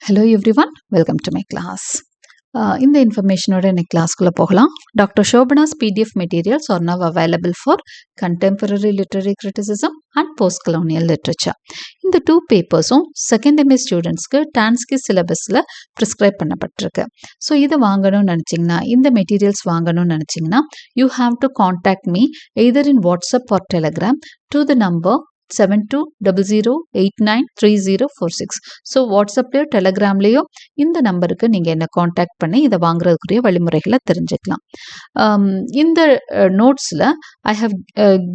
Hello everyone, welcome to my class. இந்த இன்ஃபர்மேஷனோட இன்னைக்கு கிளாஸ்க்குள்ளே போகலாம். Doctor Shobana's PDF materials are now available for contemporary literary criticism and post colonial literature. இந்த 2 பேப்பர்ஸும் second MA ஸ்டூடெண்ட்ஸ்க்கு டான்ஸ்கி சிலபஸில் ப்ரிஸ்கிரைப் பண்ணப்பட்டிருக்கு. ஸோ இதை வாங்கணும்னு நினச்சிங்கன்னா, இந்த மெட்டீரியல்ஸ் வாங்கணும்னு நினச்சிங்கன்னா, you have to contact me either in WhatsApp or Telegram to the number 7200893046. So வாட்ஸ்அப்லேயோ டெலகிராம்லேயோ இந்த நம்பருக்கு நீங்கள் என்ன காண்டாக்ட் பண்ணி இதை வாங்குறதுக்குரிய வழிமுறைகளை தெரிஞ்சுக்கலாம். இந்த நோட்ஸில் I have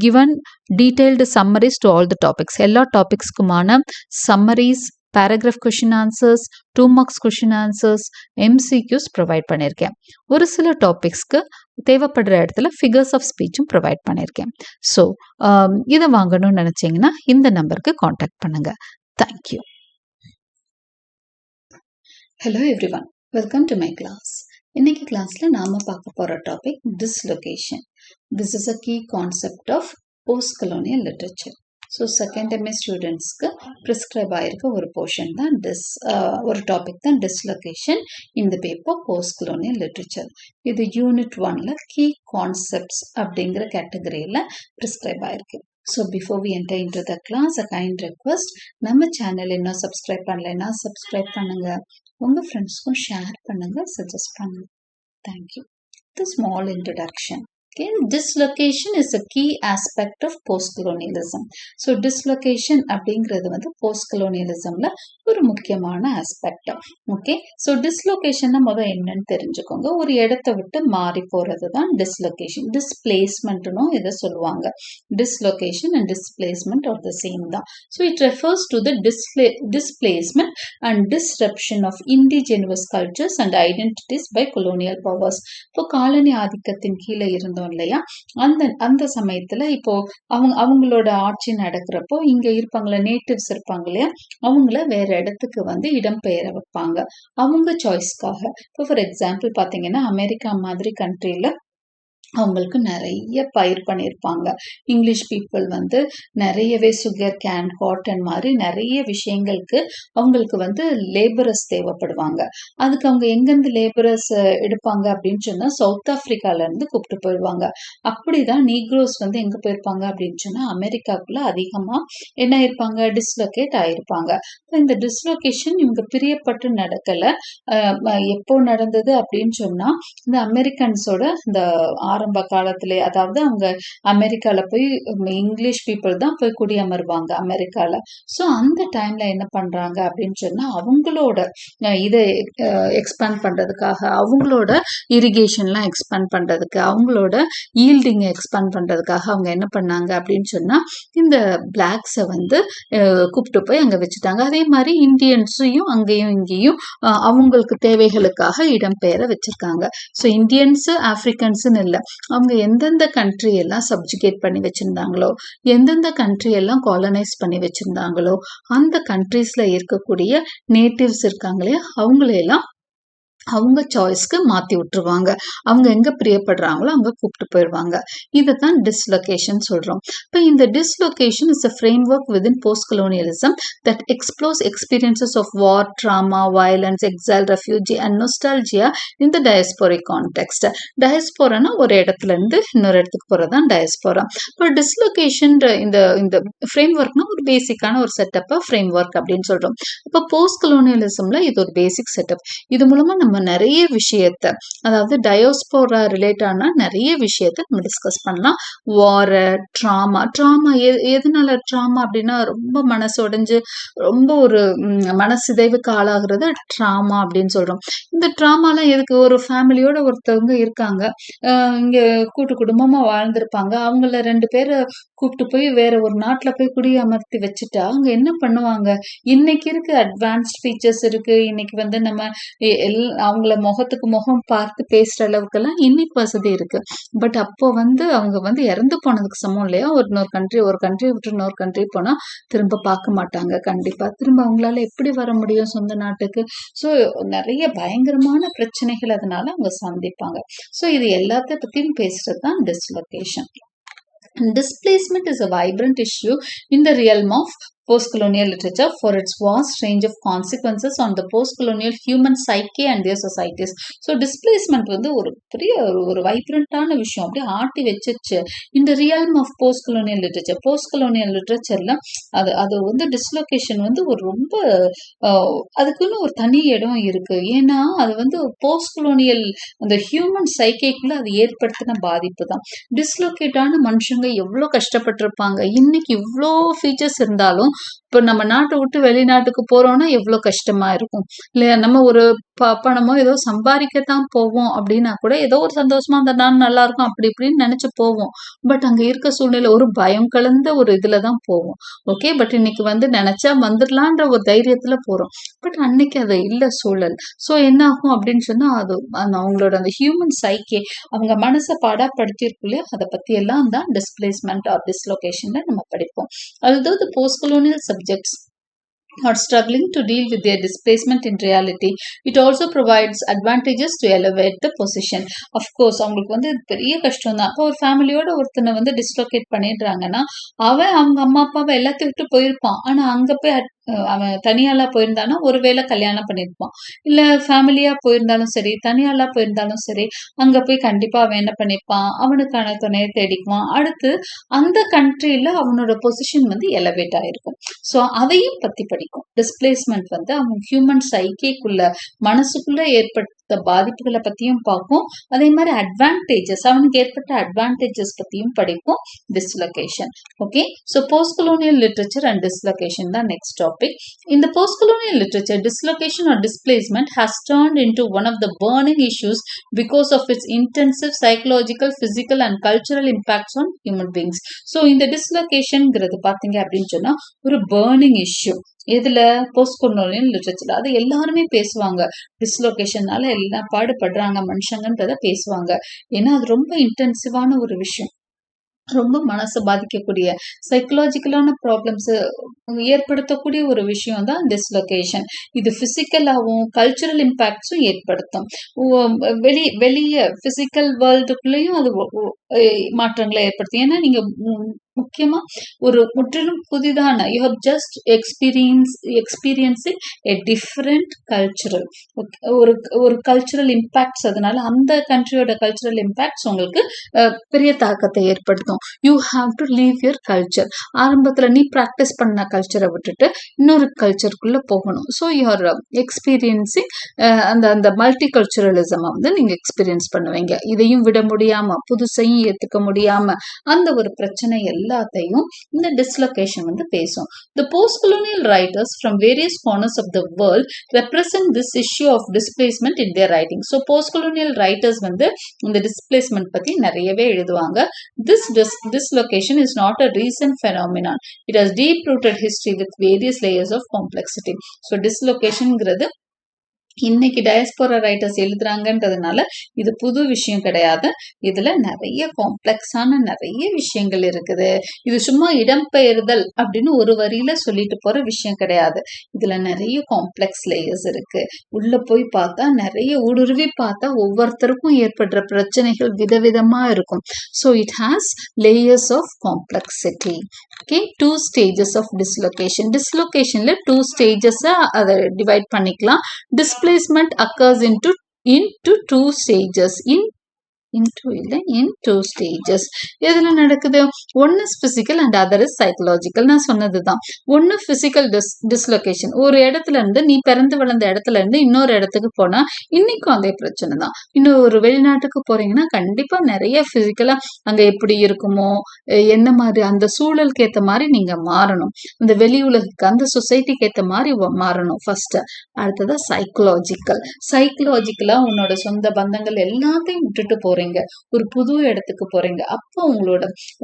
given detailed summaries to all the topics. எல்லா டாபிக்ஸ்க்குமான summaries, paragraph question answers, 2 marks question answers, MCQs provide பண்ணியிருக்கேன். ஒரு சில டாபிக்ஸ்க்கு தேவைப்படுற இடத்துல ஃபிகர்ஸ் ஆஃப் ஸ்பீச்சும் ப்ரொவைட் பண்ணியிருக்கேன். ஸோ இதை வாங்கணும்னு நினச்சிங்கன்னா இந்த நம்பருக்கு காண்டாக்ட் பண்ணுங்கள். Thank you. Hello everyone, welcome to my class. இன்னைக்கு கிளாஸில் நாம் பார்க்க போகிற topic dislocation. This is a key concept of post colonial literature. So second MA ஸ்டூடெண்ட்ஸ்க்கு ப்ரிஸ்கிரைப் ஆகிருக்க ஒரு போர்ஷன் தான் ஒரு டாபிக் தான் டிஸ்லொகேஷன் இந்த பேப்பர் போஸ்ட் கலோனியல் லிட்ரேச்சர். இது யூனிட் 1ல் கீ கான்செப்ட்ஸ் அப்படிங்கிற கேட்டகரியில் ப்ரிஸ்கிரைப் ஆகிருக்கு. So before we enter into the class, a kind request, நம்ம சேனல் இன்னும் சப்ஸ்கிரைப் பண்ணலைன்னா சப்ஸ்கிரைப் பண்ணுங்கள், உங்கள் ஃப்ரெண்ட்ஸ்க்கும் ஷேர் பண்ணுங்கள், சஜஸ்ட் பண்ணுங்கள். Thank you. The small introduction. Okay, dislocation is a key aspect of post-colonialism. So dislocation அப்படிங்கிறது வந்து post-colonialismல ஒரு முக்கியமான ஆஸ்பெக்ட். ஓகே, ஸோ டிஸ்லொகேஷன்னா முதல் என்னன்னு தெரிஞ்சுக்கோங்க. ஒரு இடத்த விட்டு மாறி போகிறது தான் டிஸ்லொகேஷன். டிஸ்பிளேஸ்மெண்ட்னும் இதை சொல்லுவாங்க. Dislocation and displacement are the same தான். So it refers to the displacement and disruption of indigenous cultures and identities by colonial powers. இப்போ காலனி ஆதிக்கத்தின் கீழே இருந்தோம் இல்லையா, அந்த சமயத்துல இப்போ அவங்களோட ஆட்சி நடக்கிறப்போ இங்க இருப்பாங்களே நேட்டிவ்ஸ் இருப்பாங்க இல்லையா, அவங்கள வேற இடத்துக்கு வந்து இடம்பெயர வைப்பாங்க அவங்க சாய்ஸ்க்காக. இப்போ ஃபார் எக்ஸாம்பிள் பாத்தீங்கன்னா, அமெரிக்கா மாதிரி கண்ட்ரில அவங்களுக்கு நிறைய பயிர் பண்ணியிருப்பாங்க. இங்கிலீஷ் பீப்புள் வந்து நிறையவே சுகர் கேன், காட்டன் மாதிரி நிறைய விஷயங்களுக்கு அவங்களுக்கு வந்து லேபரர்ஸ் தேவைப்படுவாங்க. அதுக்கு அவங்க எங்கேருந்து லேபரர்ஸ் எடுப்பாங்க அப்படின்னு சொன்னா சவுத் ஆப்பிரிக்கால இருந்து கூப்பிட்டு போயிடுவாங்க. அப்படிதான் நீக்ரோஸ் வந்து எங்க போயிருப்பாங்க அப்படின்னு சொன்னா அமெரிக்காக்குள்ள அதிகமா என்ன இருப்பாங்க, டிஸ்லொகேட் ஆயிருப்பாங்க. இந்த டிஸ்லொகேஷன் இவங்க பிரியப்பட்டு நடக்கல. எப்போ நடந்தது அப்படின்னு சொன்னா, இந்த அமெரிக்கன்ஸோட இந்த ஆரம்ப காலத்திலே, அதாவது அவங்க அமெரிக்கால போய் இங்கிலீஷ் பீப்புள் தான் போய் குடியமர்வாங்க அமெரிக்கால. ஸோ அந்த டைம்ல என்ன பண்றாங்க அப்படின்னு சொன்னா, அவங்களோட இதை எக்ஸ்பேண்ட் பண்றதுக்காக, அவங்களோட இரிகேஷன்லாம் எக்ஸ்பேண்ட் பண்றதுக்கு, அவங்களோட ஈல்டிங்கை எக்ஸ்பேண்ட் பண்றதுக்காக அவங்க என்ன பண்ணாங்க அப்படின்னு சொன்னா, இந்த பிளாக்ஸை வந்து கூப்பிட்டு போய் அங்க வச்சுட்டாங்க. அதே மாதிரி இந்தியன்ஸையும் அங்கேயும் இங்கேயும் அவங்களுக்கு தேவைகளுக்காக இடம்பெயர வச்சிருக்காங்க. ஸோ இந்தியன்ஸ் ஆப்பிரிக்கன்ஸ்ன்னு இல்லை, அவங்க எந்தெந்த கண்ட்ரி எல்லாம் சப்ஜுகேட் பண்ணி வச்சிருந்தாங்களோ, எந்தெந்த கண்ட்ரி எல்லாம் காலனைஸ் பண்ணி வச்சிருந்தாங்களோ, அந்த கண்ட்ரீஸ்ல இருக்கக்கூடிய நேட்டிவ்ஸ் இருக்காங்களே அவங்களையெல்லாம் அவங்க சாய்ஸ்க்கு மாற்றி விட்டுருவாங்க. அவங்க எங்கே பிரியப்படுறாங்களோ அங்கே கூப்பிட்டு போயிடுவாங்க. இதை தான் டிஸ்லொகேஷன் சொல்கிறோம். இப்போ இந்த dislocation is a framework within post colonialism that explores experiences of war, trauma, violence, exile, refugee and nostalgia in the diasporic context. டயஸ்போரானா ஒரு இடத்துல இருந்து இன்னொரு இடத்துக்கு போகிறது தான் டயஸ்போரா. இப்போ டிஸ்லொகேஷன் இந்த ஃப்ரேம் ஒர்க்னா ஒரு பேசிக்கான ஒரு செட்டப்பை ஃப்ரேம் ஒர்க் அப்படின்னு சொல்கிறோம். இப்போ போஸ்ட் கலோனியலிசம்ல இது ஒரு பேசிக் செட்டப். இது மூலமாக நம்ம நிறைய விஷயத்த, அதாவது டயோஸ்போரா ரிலேட்டான நிறைய விஷயத்த நம்ம டிஸ்கஸ் பண்ணலாம். வார், ட்ராமா எதனால ட்ராமா அப்படின்னா ரொம்ப மனசு உடைஞ்சு ரொம்ப ஒரு மனசிதைவுக்கு ஆளாகிறது ட்ராமா அப்படின்னு சொல்றோம். இந்த ட்ராமாலாம் எதுக்கு, ஒரு ஃபேமிலியோட ஒருத்தவங்க இருக்காங்க, இங்க கூட்டு குடும்பமா வாழ்ந்திருப்பாங்க, அவங்கள 2 பேரை கூப்பிட்டு போய் வேற ஒரு நாட்டுல போய் குடியமர்த்தி வச்சுட்டா அவங்க என்ன பண்ணுவாங்க? இன்னைக்கு இருக்கு அட்வான்ஸ்ட் ஃபீச்சர்ஸ் இருக்கு, இன்னைக்கு வந்து நம்ம அவங்கள முகத்துக்கு முகம் பார்த்து பேசுற அளவுக்கெல்லாம் இன்னைக்கு வசதி இருக்கு. பட் அப்போ வந்து அவங்க வந்து இறந்து போனதுக்கு சமம் இல்லையா? ஒரு கண்ட்ரியை விட்டு இன்னொரு கண்ட்ரி போனா திரும்ப பார்க்க மாட்டாங்க. கண்டிப்பா திரும்ப அவங்களால எப்படி வர முடியும் சொந்த நாட்டுக்கு? ஸோ நிறைய பயங்கரமான பிரச்சனைகள் அதனால அவங்க சந்திப்பாங்க. ஸோ இது எல்லாத்த பத்தியும் பேசுறது தான் dislocation. Displacement is a vibrant issue in the realm of post-colonial literature for its vast range of consequences on the post-colonial human psyche and their societies. So displacement வந்து ஒரு பெரிய ஒரு வைப்ரண்டான விஷயம், அப்படியே ஆட்டி வச்சிருச்சு இந்த realm of post colonial literature. Post colonial லிட்ரேச்சர்ல அது வந்து டிஸ்லொகேஷன் வந்து ஒரு ரொம்ப அதுக்குன்னு ஒரு தனி இடம் இருக்கு. ஏன்னா அது வந்து போஸ்ட் கொலோனியல் அந்த ஹியூமன் சைக்கைக்குள்ள அது ஏற்படுத்தின பாதிப்பு தான். டிஸ்லொகேட்டான மனுஷங்க எவ்வளோ கஷ்டப்பட்டிருப்பாங்க. இன்னைக்கு இவ்வளோ ஃபீச்சர்ஸ் இருந்தாலும் இப்போ நம்ம நாட்டை விட்டு வெளிநாட்டுக்கு போறோம்னா எவ்வளோ கஷ்டமா இருக்கும் இல்லையா? நம்ம ஒரு பணமோ ஏதோ சம்பாதிக்கத்தான் போவோம் அப்படின்னா கூட ஏதோ ஒரு சந்தோஷமா அந்த நாள் நல்லா இருக்கும் அப்படி இப்படின்னு நினைச்சு போவோம். பட் அங்க இருக்க சூழ்நிலை ஒரு பயம் கலந்த ஒரு இதுல தான் போவோம். ஓகே, பட் இன்னைக்கு வந்து நினைச்சா வந்துடலான்ற ஒரு தைரியத்துல போறோம். பட் அன்னைக்கு அது இல்ல சூழல். ஸோ என்ன ஆகும் அப்படின்னு சொன்னா அது அவங்களோட அந்த ஹியூமன் சைக்கே அவங்க மனசை பாடாப்படுத்திருக்குள்ளே அதை பத்தி எல்லாம் தான் டிஸ்பிளேஸ்மெண்ட் ஆர் டிஸ்லொகேஷன்ல நம்ம படிப்போம். although the post-colonial subjects are struggling to deal with their displacement in reality, it also provides advantages to elevate the position. Of course அவங்களுக்கு வந்து பெரிய கஷ்டம் தான். இப்போ ஒரு ஃபேமிலியோட ஒருத்தனை வந்து டிஸ்லொகேட் பண்ணிடுறாங்கன்னா அவன் அவங்க அம்மா அப்பாவை எல்லாத்தையும் விட்டு போயிருப்பான். ஆனா அங்க போய் அவன் தனியாளா போயிருந்தானா ஒருவேளை கல்யாணம் பண்ணிருப்பான், இல்ல ஃபேமிலியா போயிருந்தாலும் சரி தனியாளா போயிருந்தாலும் சரி அங்க போய் கண்டிப்பா அவன் என்ன பண்ணிருப்பான், அவனுக்கான துணையை தேடிக்குவான். அடுத்து அந்த கண்ட்ரியில அவனோட பொசிஷன் வந்து எலவேட் ஆயிருக்கும். ஸோ அதையும் பத்தி படிக்கும். டிஸ்பிளேஸ்மெண்ட் வந்து அவன் ஹியூமன் சைக்கிக்குள்ள மனசுக்குள்ள ஏற்பட்ட பாதிப்புகளை பத்தியும் பார்க்கும். அதே மாதிரி அட்வான்டேஜஸ் அவனுக்கு ஏற்பட்ட அட்வான்டேஜஸ் பத்தியும் படிப்போம். Dislocation. Okay, so post colonial literature and dislocation தான் next topic. In the post-colonial literature, dislocation or displacement has turned into one of the burning issues because of its intensive psychological, physical and cultural impacts on human beings. So, இந்த dislocation-ங்கிறது பார்த்தீங்க அப்படின்னு சொன்னா ஒரு burning issue. இதுல post colonial literature அது எல்லாருமே பேசுவாங்க. டிஸ்லொகேஷனால எல்லாம் பாடுபடுறாங்க மனுஷங்கன்றத பேசுவாங்க. ஏன்னா அது ரொம்ப இன்டென்சிவான ஒரு விஷயம், ரொம்ப மனசை பாதிக்கக்கூடிய சைக்கலாஜிக்கலான ப்ராப்ளம்ஸ் ஏற்படுத்தக்கூடிய ஒரு விஷயம் தான் டிஸ்லொகேஷன். இது பிசிக்கலாகவும் கல்ச்சுரல் இம்பேக்ட்ஸும் ஏற்படுத்தும். வெளியே பிசிக்கல் வேர்ல்டுக்குள்ளேயும் அது மாற்றங்களை ஏற்படுத்தும். ஏன்னா நீங்க முக்கியமா ஒரு முற்றிலும் புதிதான you have just experiencing a different cultural ஒரு கல்ச்சுரல் இம்பேக்ட்ஸ். அதனால அந்த கண்ட்ரியோட கல்ச்சுரல் இம்பேக்ட்ஸ் உங்களுக்கு பெரிய தாக்கத்தை ஏற்படுத்தும். You have to leave your culture. ஆரம்பத்துல நீ ப்ராக்டிஸ் பண்ண கல்ச்சரை விட்டுட்டு இன்னொரு கல்ச்சருக்குள்ள போகணும். ஸோ யூஆர் எக்ஸ்பீரியன்ஸிங் அந்த மல்டி கல்ச்சுரலிசம் வந்து நீங்க எக்ஸ்பீரியன்ஸ் பண்ணுவீங்க. இதையும் விட முடியாம புதுசையும் ஏத்துக்க முடியாம அந்த ஒரு பிரச்சனை எல்லாத்தையும் இந்த டிஸ்லொகேஷன் வந்து பேசும். The post-colonial writers from various corners of the world represent this issue of displacement in their writing. So post-colonial writers வந்து இந்த displacement பத்தி நிறையவே எழுதுவாங்க. This dislocation is not a recent phenomenon. It has deep-rooted history with various layers of complexity. So dislocationங்கிறது இன்னைக்கு diaspora writers எழுதுறாங்கன்றதுனால இது புது விஷயம் கிடையாது. இதுல நிறைய காம்ப்ளெக்ஸான நிறைய விஷயங்கள் இருக்குது. இது சும்மா இடம்பெயர்தல் அப்படின்னு ஒரு வரியில சொல்லிட்டு போற விஷயம் கிடையாது. இதுல நிறைய காம்ப்ளெக்ஸ் லேயர்ஸ் இருக்கு. உள்ள போய் பார்த்தா நிறைய ஊடுருவி பார்த்தா ஒவ்வொருத்தருக்கும் ஏற்படுற பிரச்சனைகள் விதவிதமா இருக்கும். So it has layers of complexity. Okay, 2 stages of dislocation. Dislocationல 2 stages அதை டிவைட் பண்ணிக்கலாம். Displacement occurs into 2 stages. in 2 stages. எதுல நடக்குது? ஒன்னு is physical and other is psychological. நான் சொன்னதுதான். ஒன்னு physical dislocation. ஒரு இடத்துல இருந்து நீ பிறந்து வளர்ந்த இடத்துல இருந்து இன்னொரு இடத்துக்கு போனா இன்னைக்கும் அதே பிரச்சனை தான். இன்னும் ஒரு வெளிநாட்டுக்கு போறீங்கன்னா கண்டிப்பா நிறைய பிசிக்கலா அங்க எப்படி இருக்குமோ என்ன மாதிரி அந்த சூழலுக்கு ஏத்த மாதிரி நீங்க மாறணும். அந்த வெளி உலகுக்கு அந்த சொசைட்டிக்கு ஏத்த மாதிரி மாறணும் ஃபர்ஸ்ட். அடுத்ததா சைக்கலாஜிக்கலா உன்னோட சொந்த பந்தங்கள் எல்லாத்தையும் விட்டுட்டு போறீங்க, ஒரு புது இடத்துக்கு போறீங்க. அப்போ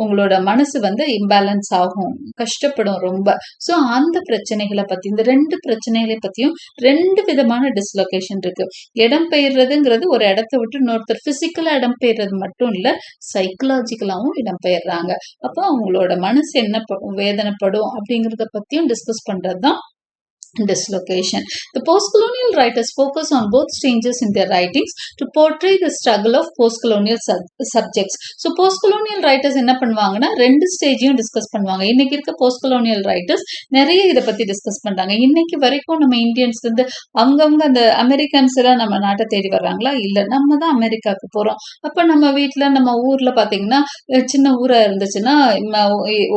உங்களோட மனசு வந்து இம்பேலன்ஸ் ஆகும், கஷ்டப்படும் ரொம்ப. சோ அந்த பிரச்சனைகளை பத்தி இந்த 2 பிரச்சனைகளை பத்தியும் 2 விதமான டிஸ்லொகேஷன் இருக்கு. இடம் பெயர்றதுங்கிறது ஒரு இடத்தை விட்டு இன்னொருத்தர் பிசிக்கலா இடம் பெயர்றது மட்டும் இல்ல, சைக்கலாஜிக்கலாவும் இடம் பெயர்றாங்க. அப்போ அவங்களோட மனசு என்ன வேதனைப்படும் அப்படிங்கறத பத்தியும் டிஸ்கஸ் பண்றதுதான் dislocation. The post-colonial writers focus on both stages in their writings to portray the struggle of post-colonial subjects. So post-colonial writers என்ன பண்ணுவாங்கன்னா ரெண்டு ஸ்டேஜையும் டிஸ்கஸ் பண்ணுவாங்க. இன்னைக்கு இருக்க post-colonial writers நிறைய இதை பத்தி டிஸ்கஸ் பண்றாங்க. இன்னைக்கு வரைக்கும் நம்ம இந்தியன்ஸ் வந்து அங்கங்க அந்த அமெரிக்கன்ஸ் எல்லாம் நம்ம நாட்டை தேடி வர்றாங்களா? இல்ல, நம்ம தான் அமெரிக்காவுக்கு போறோம். அப்ப நம்ம வீட்டுல நம்ம ஊர்ல பாத்தீங்கன்னா சின்ன ஊரா இருந்துச்சுன்னா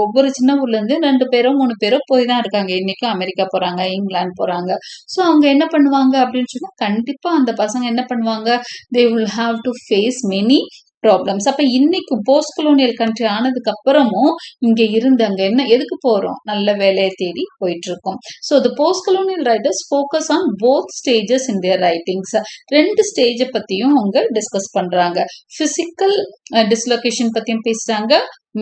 ஒவ்வொரு சின்ன ஊர்ல இருந்து 2 பேரோ 3 பேரோ போய் தான் இருக்காங்க. இன்னைக்கும் அமெரிக்கா போறாங்க, இங்கிலாந்து போறாங்க. ஸோ அவங்க என்ன பண்ணுவாங்க அப்படின்னு சொன்னா கண்டிப்பா அந்த பசங்க என்ன பண்ணுவாங்க, they will have to face many problems. அப்ப இன்னைக்கு போஸ்ட் கொலோனியல் கண்ட்ரி ஆனதுக்கு அப்புறமும் இங்க இருந்து அங்க என்ன எதுக்கு போறோம், நல்ல வேலையை தேடி போயிட்டு இருக்கோம். So the post colonial writers focus on both stages in their writings. ரெண்டு ஸ்டேஜை பத்தியும் அவங்க டிஸ்கஸ் பண்றாங்க. பிசிக்கல் டிஸ்லொகேஷன் பத்தியும் பேசுறாங்க,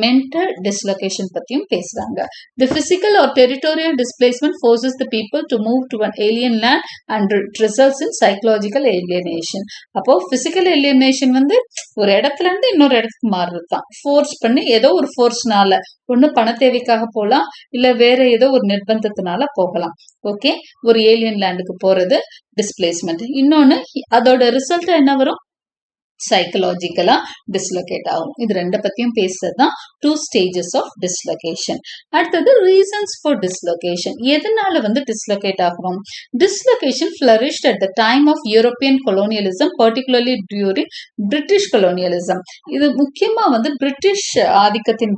mental dislocation பத்தியும் பேசுறாங்க. The physical or territorial displacement forces the people to move to an alien land and results in psychological alienation. அப்போ physical alienation வந்து ஒரு இடத்துல இருந்து இன்னொரு இடத்துக்கு மாறுறது தான். ஃபோர்ஸ் பண்ணி ஏதோ ஒரு ஃபோர்ஸ்னால, ஒண்ணு பண தேவைக்காக போகலாம், இல்ல வேற ஏதோ ஒரு நிர்பந்தத்தினால போகலாம். ஓகே, ஒரு ஏலியன் லேண்டுக்கு போறது டிஸ்பிளேஸ்மெண்ட். இன்னொன்னு அதோட ரிசல்ட் என்ன வரும், சைக்கலாஜிக்கலா டிஸ்லொகேட் ஆகும். இது ரெண்டு பத்தியும் பேசுறதுதான் 2 stages ஆஃப் டிஸ்லொகேஷன். அடுத்தது ரீசன்ஸ் ஃபார் டிஸ்லொகேஷன். எதனால வந்து டிஸ்லொகேட் ஆகும்? Dislocation flourished at the time of European colonialism, particularly during British colonialism. இது முக்கியமா வந்து பிரிட்டிஷ் ஆதிக்கத்தின்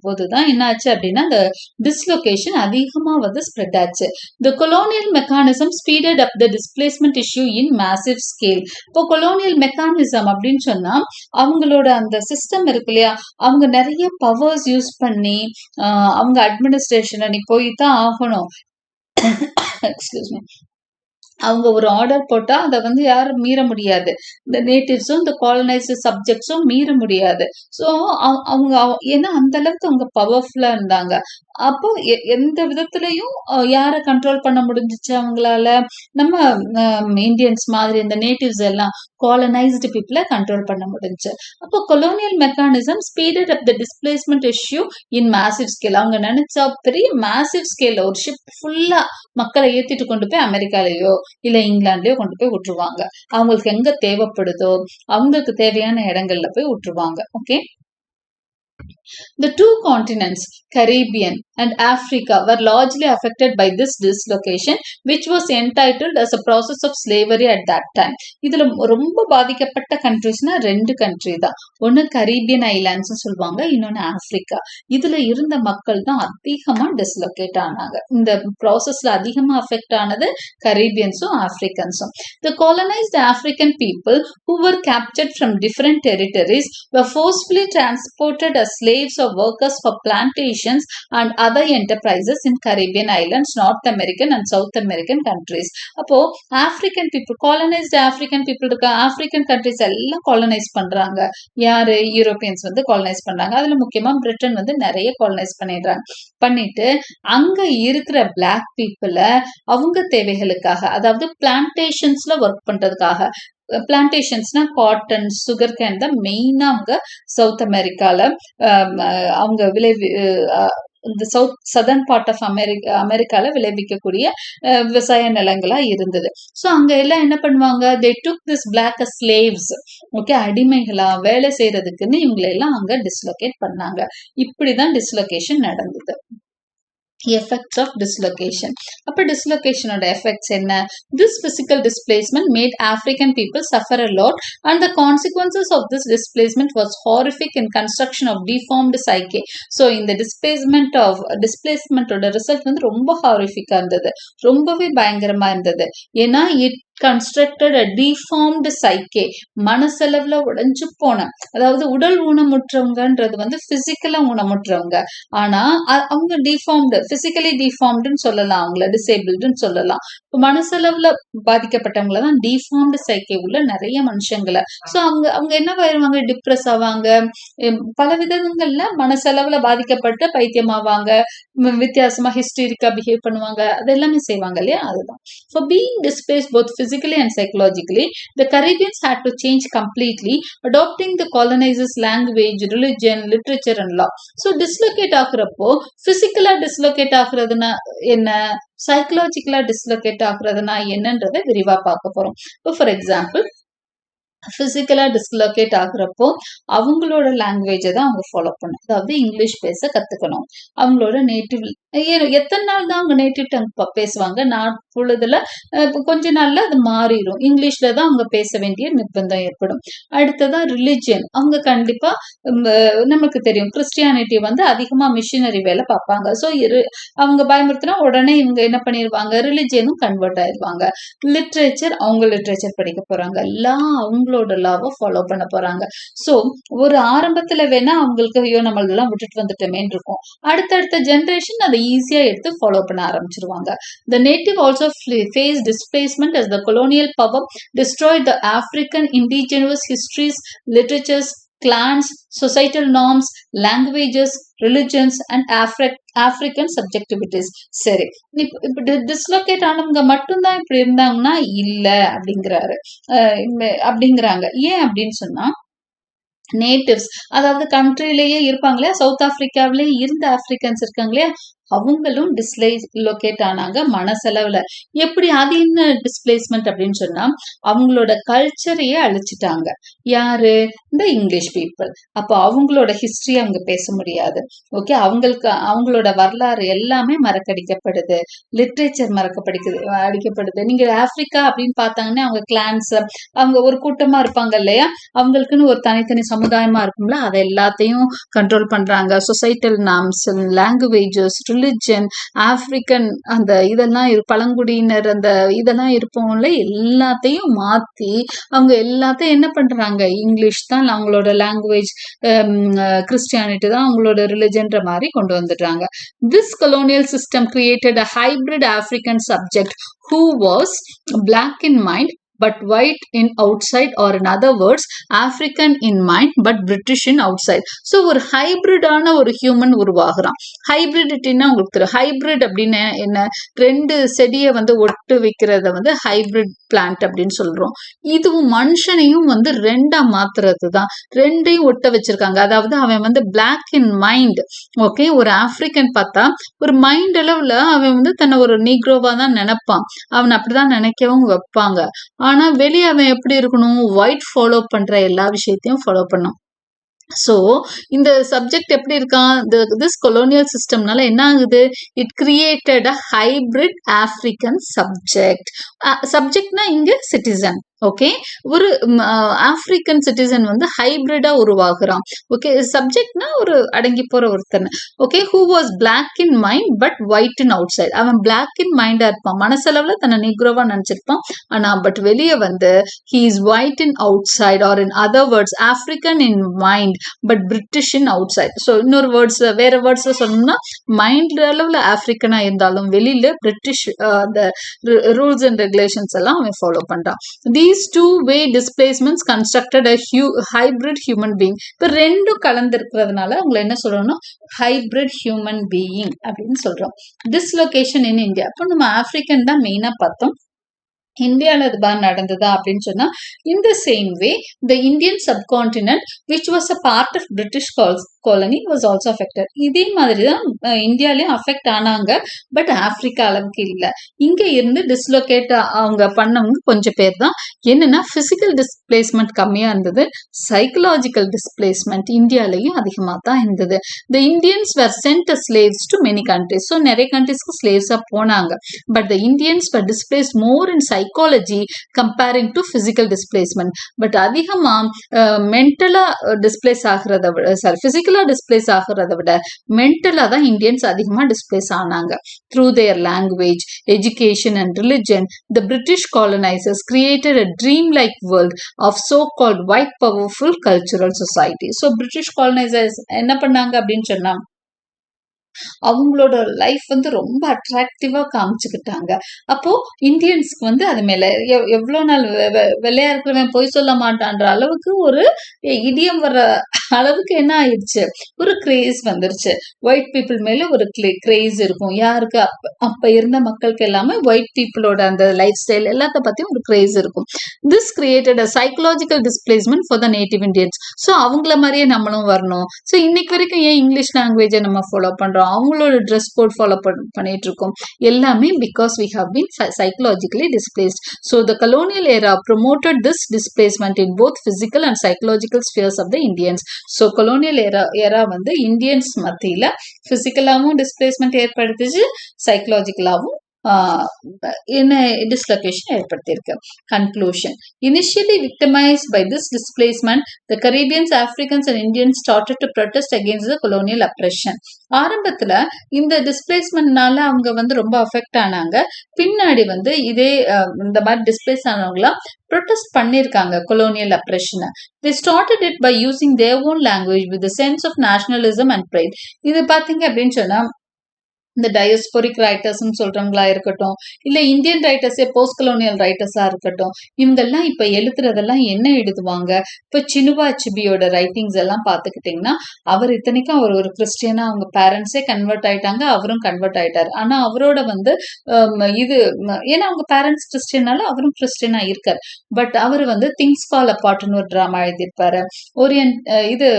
போதுதான் என்ன ஆச்சு அப்படின்னா இந்த டிஸ்லொகேஷன் அதிகமா வந்து ஸ்ப்ரெட் ஆச்சு. The colonial mechanism speeded up the displacement issue in massive scale. இப்போ colonial மெக்கானிசம் அப்படின்னு சொன்னா அவங்களோட அந்த சிஸ்டம் இருக்கு இல்லையா, அவங்க நிறைய பவர்ஸ் யூஸ் பண்ணி அவங்க அட்மினிஸ்ட்ரேஷன் நீ போய் தான் ஆகணும். Excuse me. அவங்க ஒரு ஆர்டர் போட்டா அதை வந்து யாரும் மீற முடியாது. இந்த நேட்டிவ்ஸும் இந்த காலனைஸ்டு சப்ஜெக்ட்ஸும் மீற முடியாது. ஸோ அவங்க ஏன்னா அந்த அளவுக்கு அவங்க பவர்ஃபுல்லா இருந்தாங்க. அப்போ எந்த விதத்திலையும் யாரை கண்ட்ரோல் பண்ண முடிஞ்சிச்சு அவங்களால? நம்ம இந்தியன்ஸ் மாதிரி இந்த நேட்டிவ்ஸ் எல்லாம் காலனைஸ்டு பீப்புளை கண்ட்ரோல் பண்ண முடிஞ்சு. அப்போ colonial mechanism speeded up the displacement issue in massive scale. அவங்க நினைச்சா பெரிய மேசிவ் ஸ்கேல்ல ஒரு ஷிப் ஃபுல்லா மக்களை ஏத்திட்டு கொண்டு போய் அமெரிக்காலேயோ இல்ல இங்கிலாந்துலயோ கொண்டு போய் விட்டுருவாங்க. அவங்களுக்கு எங்க தேவைப்படுதோ அவங்களுக்கு தேவையான இடங்கள்ல போய் விட்டுருவாங்க. Okay, the 2 continents, Caribbean and Africa, were largely affected by this dislocation, which was entitled as a process of slavery at that time. இதுல ரொம்ப பாதிக்கப்பட்ட கண்ட்ரிஸ்னா 2 கண்ட்ரி தான். ஒன்னு கரீபியன் ஐலாண்ட்ஸ் சொல்லுவாங்க, இன்னொன்னு ஆப்பிரிக்கா. இதுல இருந்த மக்கள் தான் அதிகமா டிஸ்லொகேட் ஆனாங்க. இந்த ப்ராசஸ்ல அதிகமா அஃபெக்ட் ஆனது கரீபியன்ஸும் ஆப்பிரிக்கன்ஸும். The colonized African people who were captured from different territories were forcefully transported as slaves or workers for plantations and other enterprises in Caribbean islands, North American and South American countries. அப்போ African people, colonised African people இருக்க African countries எல்லாம் colonise பண்றாங்க. யாரு? Europeans வந்து colonise பண்றாங்க. அதுல முக்கியமா Britain வந்து நிறைய காலனைஸ் பண்ணிட்டு அங்க இருக்கிற பிளாக் பீப்புளை அவங்க தேவைகளுக்காக, அதாவது பிளான்டேஷன்ஸ்ல ஒர்க் பண்றதுக்காக, பிளான்டேஷன்ஸ்னா காட்டன், சுகர் கேன் தான் மெயினா அவங்க சவுத் அமெரிக்கால அவங்க இந்த சதர்ன் பார்ட் ஆஃப் அமெரிக்கால விளைவிக்கக்கூடிய விவசாய நிலங்களா இருந்தது. ஸோ அங்க எல்லாம் என்ன பண்ணுவாங்க, they took this black as slaves. Okay, அடிமைகளா வேலை செய்யறதுக்குன்னு இவங்களை எல்லாம் அங்க டிஸ்லொகேட் பண்ணாங்க. இப்படிதான் டிஸ்லொகேஷன் நடந்தது. effects of dislocation. அப்ப dislocationோட effects என்ன? This physical displacement made African people suffer a lot, and the consequences of this displacement was horrific in construction of deformed psyche. So இந்த displacementோட ரிசல்ட் வந்து ரொம்ப ஹாரிஃபிக்கா இருந்தது, ரொம்பவே பயங்கரமா இருந்தது. ஏன்னா it constructed a deformed psyche. மனசளவுல உடைஞ்சு போன, அதாவது உடல் ஊனமுற்றவங்கன்றது வந்து பிசிக்கலா ஊனமுற்றவங்க, ஆனா அவங்க டிஃபார்ம்டு, பிசிக்கலி டிஃபார்ம்டுன்னு சொல்லலாம், அவங்கள டிசேபிள்டுன்னு சொல்லலாம். மனசளவுல பாதிக்கப்பட்டவங்கள தான் டிஃபார்ம்டு சைக்கே உள்ள நிறைய மனுஷங்களை. ஸோ அவங்க என்னவாயிருவாங்க, டிப்ரெஸ் ஆவாங்க, பல விதங்கள்ல மனசளவுல பாதிக்கப்பட்டு பைத்தியமாவாங்க, வித்தியாசமா ஹிஸ்டரிக்கா பிஹேவ் பண்ணுவாங்க, அது எல்லாமே செய்வாங்க இல்லையா. அதுதான் for being displaced both physically and psychologically. The Caribbeans had to change completely, adopting the colonizers' language, religion, literature and law. So dislocate ஆகுறப்போ physical dislocate ஆகுறதுனா என்ன, psychological dislocate ஆகுறதுனா என்னன்றதை விரிவா பார்க்க போறோம். இப்போ ஃபார் எக்ஸாம்பிள் பிசிக்கலா டிஸ்லோகேட் ஆகுறப்போ அவங்களோட லாங்குவேஜை தான் அவங்க ஃபாலோ பண்ணணும். அதாவது இங்கிலீஷ் பேச கத்துக்கணும். அவங்களோட நேட்டிவ் எத்தனை நாள் தான் அவங்க நேட்டிவ் டங் பேசுவாங்க, பொழுதுல கொஞ்ச நாள்ல அது மாறிடும். இங்கிலீஷ்ல தான் அவங்க பேச வேண்டிய நிர்பந்தம் ஏற்படும். அடுத்ததான் ரிலிஜியன். அவங்க கண்டிப்பா நமக்கு தெரியும் கிறிஸ்டியானிட்டி வந்து அதிகமா மிஷினரி வேலை பார்ப்பாங்க. ஸோ அவங்க பயமுறுத்தினா உடனே இவங்க என்ன பண்ணிடுவாங்க, ரிலிஜியனும் கன்வெர்ட் ஆயிடுவாங்க. லிட்ரேச்சர், அவங்க லிட்ரேச்சர் படிக்க போறாங்க. அவங்களோட லாவை ஃபாலோ பண்ண போறாங்க. ஸோ ஒரு ஆரம்பத்துல வேணா அவங்களுக்கு ஐயோ நம்மளெல்லாம் விட்டுட்டு வந்துட்டோமேன்னு இருக்கும். அடுத்தடுத்த ஜென்ரேஷன் அதை ஈஸியா எடுத்து ஃபாலோ பண்ண ஆரம்பிச்சிருவாங்க. The native also faced displacement as the colonial power destroyed the African indigenous histories, literatures, clans, societal norms, languages, religions and African subjectivities. சரி, இப்ப டிஸ்லோகேட் ஆனவங்க மட்டும்தான் இப்படி இருந்தாங்கன்னா இல்ல அப்படிங்கிறாங்க. ஏன் அப்படின்னு சொன்னா நேட்டிவ்ஸ், அதாவது கண்ட்ரிலேயே இருப்பாங்களே, சவுத் ஆப்பிரிக்காவிலேயே இருந்த ஆப்பிரிக்கன்ஸ் இருக்காங்களே, அவங்களும் டிஸ்லோகேட் ஆனாங்க மனசெலவுல. எப்படி அது என்ன டிஸ்பிளேஸ்மெண்ட் அப்படின்னு சொன்னா அவங்களோட கல்ச்சரையே அழிச்சிட்டாங்க. யாரு? இந்த இங்கிலீஷ் பீப்புள். அப்போ அவங்களோட ஹிஸ்டரி அவங்க பேச முடியாது. ஓகே, அவங்களோட வரலாறு எல்லாமே மறக்கடிக்கப்படுது. லிட்ரேச்சர் அடிக்கப்படுது. நீங்க ஆப்பிரிக்கா அப்படின்னு பார்த்தாங்கன்னா அவங்க கிளான்ஸ், அவங்க ஒரு கூட்டமா இருப்பாங்க இல்லையா, அவங்களுக்குன்னு ஒரு தனித்தனி சமுதாயமா இருக்கும்ல, அதை எல்லாத்தையும் கண்ட்ரோல் பண்றாங்க. Societal norms, languages, religion, African அந்த இதெல்லாம் பழங்குடியினர் அந்த இதெல்லாம் இருப்போம்ல, எல்லாத்தையும் மாத்தி அவங்க எல்லாத்தையும் என்ன பண்றாங்க, இங்கிலீஷ் தான் அவங்களோட லாங்குவேஜ், கிறிஸ்டியானிட்டி தான் அவங்களோட ரிலிஜன்ற மாதிரி கொண்டு வந்துடுறாங்க. This colonial system created a hybrid African subject who was black in mind but white in outside, or in other words African in mind but British in outside. So ஒரு ஹைபிரிடான ஒரு human உருவாகிறான். ஹைபிரிடிட்டின்னா உங்களுக்கு தெரியும். Hybrid அப்படின்னு என்ன, ரெண்டு செடியை வந்து ஒட்டு வைக்கிறத வந்து ஹைபிரிட் பிளான்ட் அப்படின்னு சொல்றோம். இதுவும் மனுஷனையும் வந்து ரெண்டா மாத்துறது தான். ரெண்டையும் ஒட்ட வச்சிருக்காங்க. அதாவது அவன் வந்து பிளாக் இன் மைண்ட். ஓகே, ஒரு ஆப்பிரிக்கன் பார்த்தா ஒரு மைண்ட் அளவுல அவன் வந்து தன்னை ஒரு நீக்ரோவா தான் நினைப்பான். அவன் அப்படிதான் நினைக்கவும் வைப்பாங்க. ஆனா வெளியே அவன் எப்படி இருக்கணும், ஒயிட் ஃபாலோ பண்ற எல்லா விஷயத்தையும் ஃபாலோ பண்ணும். ஸோ இந்த சப்ஜெக்ட் எப்படி இருக்கான், திஸ் கொலோனியல் சிஸ்டம்னால என்ன ஆகுது, it created a hybrid African subject. சப்ஜெக்ட்னா இங்க சிட்டிசன். ஓகே, ஒரு ஆப்பிரிக்கன் சிட்டிசன் வந்து ஹைபிரிடா உருவாகுறான். ஓகே, சப்ஜெக்ட்னா ஒரு அடங்கி போற ஒருத்தன். Okay, who was black in mind but white in outside. அவன் பிளாக் இன் மைண்டா இருப்பான், மனசளவுல தன்னை நீக்ரோவா நினைச்சிருப்பான். ஆனா பட் வெளியே வந்து he is white in outside, or in other words African in mind but British in outside. ஸோ இன்னொரு வேர்ட்ஸ், வேற வேர்ட்ஸ்ல சொல்லணும்னா மைண்ட் அளவுல ஆப்பிரிக்கனா இருந்தாலும் வெளியில பிரிட்டிஷ் அந்த ரூல்ஸ் அண்ட் ரெகுலேஷன்ஸ் எல்லாம் அவன் ஃபாலோ பண்றான். These two-way displacements constructed a hybrid human being. இப்போ ரெண்டும் கலந்துருக்கிறதுனால உங்களை என்ன சொல்றோம்னா ஹைபிரிட் ஹியூமன் பீயிங் அப்படின்னு சொல்றோம். Dislocation in India. அப்போ நம்ம ஆப்பிரிக்கன் தான் மெயினா பார்த்தோம். இந்தியாவில் இது மாதிரி நடந்ததா அப்படின்னு சொன்னா, in the same way the Indian subcontinent which was a part of British colony was also affected. இதே மாதிரி தான் இந்தியாலையும் அஃபெக்ட் ஆனாங்க, பட் ஆப்பிரிக்கா அளவுக்கு இல்லை. இங்க இருந்து டிஸ்லோகேட் அவங்க பண்ணவங்க கொஞ்சம் பேர் தான். என்னன்னா பிசிக்கல் டிஸ்பிளேஸ்மெண்ட் கம்மியா இருந்தது, சைக்கலாஜிக்கல் டிஸ்பிளேஸ்மெண்ட் இந்தியாலையும் அதிகமா தான் இருந்தது. The Indians were sent as slaves to many countries. So நிறைய கண்ட்ரிஸ்க்கு ஸ்லேவ்ஸா போனாங்க, but the Indians were displaced more in psychology comparing to physical displacement. But அதிகமா மென்டலா டிஸ்பிளேஸ் ஆகிறத விட, பிசிக்கலா டிஸ்பிளேஸ் ஆகிறத விட மென்டலா தான் இந்தியன்ஸ் அதிகமா டிஸ்பிளேஸ் ஆனாங்க. Through their language, education and religion, the British colonizers created a dream-like world of so-called white powerful cultural society. So British colonizers என்ன பண்ணாங்க அப்படின்னு சொன்னா, அவங்களோட லைஃப் வந்து ரொம்ப அட்ராக்டிவா காமிச்சுக்கிட்டாங்க. அப்போ இந்தியன்ஸ்க்கு வந்து அது மேல எவ்வளோ நாள் வெள்ளையா இருக்கிறவன் பொய் சொல்ல மாட்டான்ற அளவுக்கு ஒரு இடியம் வர அளவுக்கு என்ன ஆயிடுச்சு, ஒரு கிரேஸ் வந்துருச்சு. ஒயிட் பீப்புள் மேல ஒரு கிரேஸ் இருக்கும். யாருக்கு அப்ப இருந்த மக்களுக்கு எல்லாமே ஒயிட் பீப்புளோட அந்த லைஃப் ஸ்டைல் எல்லாத்த பத்தியும் ஒரு கிரேஸ் இருக்கும். This created a psychological displacement for the native Indians. So அவங்கள மாதிரியே நம்மளும் வரணும். ஸோ இன்னைக்கு வரைக்கும் ஏன் இங்கிலீஷ் லாங்குவேஜை நம்ம ஃபாலோ பண்றோம், அவங்களோட ட்ரெஸ் கோட் ஃபாலோ பண்ணிட்டு இருக்கோம், எல்லாமே because we have been psychologically displaced. So the colonial era promoted this displacement in both physical and psychological spheres of the Indians. So colonial era வந்து இந்தியன்ஸ் மத்தியில பிசிக்கலாவும் displacement ஏற்படுத்துச்சு, சைக்கலாஜிக்கலாவும் in a dislocation ஏற்படுத்தியிருக்கு. Conclusion. Initially victimized by this displacement, the Caribbeans, Africans and Indians started to protest against the colonial oppression. ஆரம்பத்துல இந்த டிஸ்பிளேஸ்மெண்ட்னால அவங்க வந்து ரொம்ப affect ஆனாங்க. பின்னாடி வந்து இதே இந்த மாதிரி டிஸ்பிளேஸ் ஆனவங்களா ப்ரொட்டஸ்ட் பண்ணியிருக்காங்க colonial oppression. They started it by using their own language with a sense of nationalism and pride. இது பாத்தீங்க அப்படின்னு சொன்னா இந்த டயஸ்போரிக் ரைட்டர்ஸ்ன்னு சொல்றவங்களா இருக்கட்டும், இல்ல இந்தியன் ரைட்டர்ஸே போஸ்ட் கலோனியல் ரைட்டர்ஸா இருக்கட்டும், இவங்கெல்லாம் இப்ப எழுதுறதெல்லாம் என்ன எழுதுவாங்க, இப்ப சினுவா அச்சுபியோட ரைட்டிங்ஸ் எல்லாம் பாத்துக்கிட்டீங்கன்னா, அவர் இத்தனைக்கும் அவர் ஒரு கிறிஸ்டியனா, அவங்க பேரண்ட்ஸே கன்வெர்ட் ஆயிட்டாங்க, அவரும் கன்வெர்ட் ஆயிட்டாரு. ஆனா அவரோட வந்து இது ஏன்னா அவங்க பேரண்ட்ஸ் கிறிஸ்டியனால அவரும் கிறிஸ்டியனா இருக்காரு. பட் அவர் வந்து திங்ஸ் ஃபால் அப்பார்ட்னு ஒரு டிராமா எழுதியிருப்பாரு. இது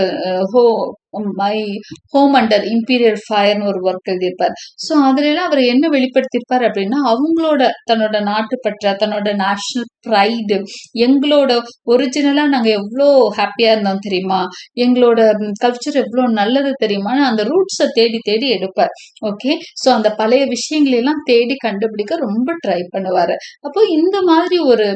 மை ஹோம் அண்டர் இம்பீரியல் ஃபயர்னு ஒரு ஒர்க் எழுதியிருப்பார். ஸோ அதுல எல்லாம் அவர் என்ன வெளிப்படுத்தியிருப்பார் அப்படின்னா, அவங்களோட தன்னோட நாட்டுப்பற்ற, தன்னோட நேஷனல் ப்ரைடு, எங்களோட ஒரிஜினலா நாங்க எவ்வளோ ஹாப்பியா இருந்தோம் தெரியுமா, எங்களோட கல்ச்சர் எவ்வளோ நல்லது தெரியுமான்னு அந்த ரூட்ஸை தேடி தேடி எடுப்பார். ஓகே, ஸோ அந்த பழைய விஷயங்களெல்லாம் தேடி கண்டுபிடிக்க ரொம்ப ட்ரை பண்ணுவாரு. அப்போ இந்த மாதிரி ஒரு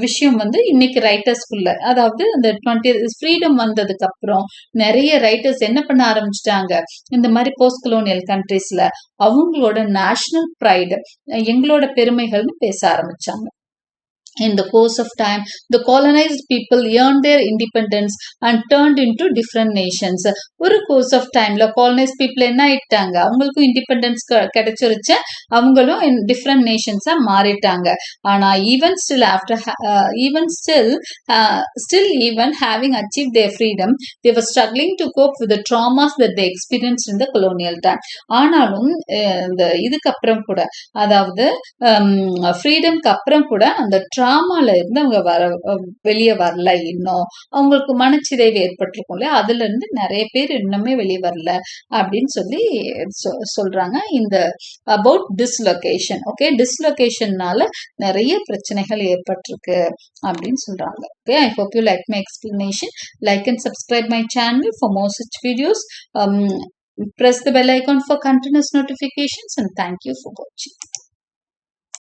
விஷயம் வந்து இன்னைக்கு ரைட்டர்ஸ்குள்ள, அதாவது அந்த 20 ஃப்ரீடம் வந்ததுக்கு அப்புறம் நிறைய ரைட்டர்ஸ் என்ன பண்ண ஆரம்பிச்சிட்டாங்க, இந்த மாதிரி போஸ்ட் கலோனியல் கண்ட்ரீஸ்ல அவங்களோட நேஷனல் ப்ரைடு, எங்களோட பெருமைகள்னு பேச ஆரம்பிச்சாங்க. In the course of time, the colonized people earned their independence and turned into different nations. ஒரு கோர்ஸ் ஆஃப் டைம்ல காலனைஸ்ட் பீப்புள் என்ன ஆயிட்டாங்க, அவங்களுக்கும் இண்டிபெண்டன்ஸ் கிடைச்சிருச்சு, அவங்களும் டிஃப்ரெண்ட் நேஷன்ஸா மாறிட்டாங்க. ஆனா even still having achieved their freedom, they were struggling to cope with the traumas that they experienced in the colonial time. ஆனாலும் இந்த இதுக்கு அப்புறம் கூட, அதாவது ஃப்ரீடம்க்கு அப்புறம் கூட அந்த டிராமால இருந்து அவங்க வெளியே வரல. இன்னும் அவங்களுக்கு மனச்சிதைவு ஏற்பட்டிருக்கும் இல்லையா, அதுல இருந்து நிறைய பேர் இன்னுமே வெளியே வரல அப்படின்னு சொல்லி சொல்றாங்க. இந்த அபவுட் டிஸ்லொகேஷன். ஓகே, டிஸ்லொகேஷன்னால நிறைய பிரச்சனைகள் ஏற்பட்டிருக்கு அப்படின்னு சொல்றாங்க. Okay, I hope you like my explanation. Like and subscribe my channel for more such videos. Press the bell icon for continuous notifications, and thank you for watching.